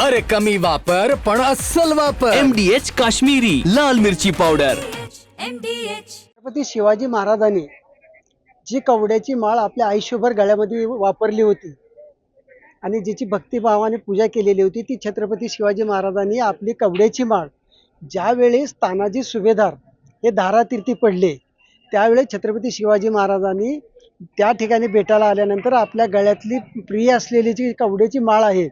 अरे कमी वापर पण अस्सल वापर. MDH काश्मीरी लाल मिरची पावडर. छत्रपती शिवाजी महाराजांनी जी कवड्याची माळ आपल्या आयुष्यभर गळ्यामध्ये वापरली होती आणि जिची भक्तिभावाने पूजा केलेली होती, ती छत्रपती शिवाजी महाराजांनी आपली कवड्याची माळ ज्यावेळेस तानाजी सुभेदार हे धारातीर्थी पडले, त्यावेळेस छत्रपती शिवाजी महाराजांनी त्या ठिकाणी भेटायला आल्यानंतर आपल्या गळ्यातली प्रिय असलेली जी कवड्याची माळ आहे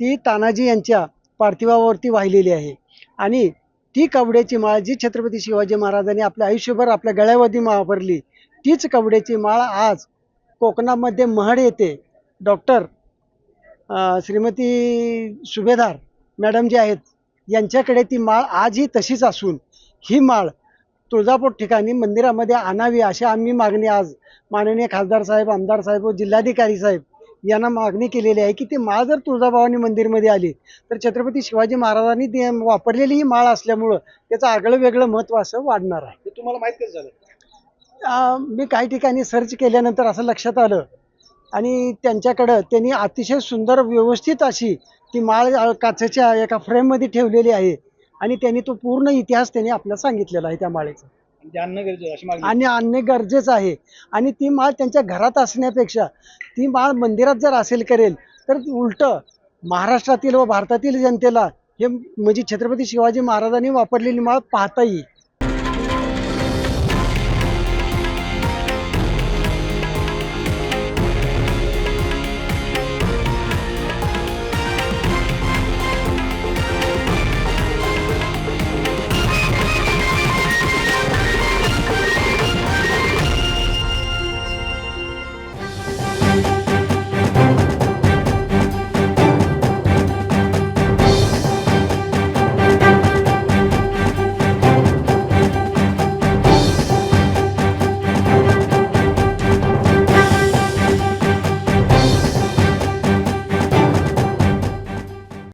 ती तानाजी यांच्या पार्थिवावरती वाहिलेली आहे. आणि ती कवड्याची माळ जी छत्रपती शिवाजी महाराजांनी आपल्या आयुष्यभर आपल्या गळ्यामध्ये वापरली, तीच कवड्याची माळ आज कोकणामध्ये महड येथे डॉक्टर श्रीमती सुभेदार मॅडम जे आहेत यांच्याकडे ती माळ आजही तशीच असून ही माळ तुळजापूर ठिकाणी मंदिरामध्ये आणावी अशी आम्ही मागणी आज माननीय खासदार साहेब, आमदार साहेब व जिल्हाधिकारी साहेब यांना मागणी केलेली आहे की ती माळ जर तुळजाभवानी मंदिरमध्ये आली तर छत्रपती शिवाजी महाराजांनी ती वापरलेली ही माळ असल्यामुळं त्याचं आगळं वेगळं महत्त्व असं वाढणार आहे. हे तुम्हाला माहित कसं झालं? मी काही ठिकाणी सर्च केल्यानंतर असं लक्षात आलं आणि त्यांच्याकडं त्यांनी अतिशय सुंदर व्यवस्थित अशी ती माळ काचेच्या एका फ्रेममध्ये ठेवलेली आहे आणि त्यांनी तो पूर्ण इतिहास त्यांनी आपल्याला सांगितलेला आहे त्या माळेचा. ते आणणं गरजेचं आहे, अशी मागणी. आणि आणणे गरजेचं आहे. आणि ती माळ त्यांच्या घरात असण्यापेक्षा ती माळ मंदिरात जर असेल करेल तर उलट महाराष्ट्रातील व भारतातील जनतेला हे म्हणजे छत्रपती शिवाजी महाराजांनी वापरलेली माळ पाहता येईल.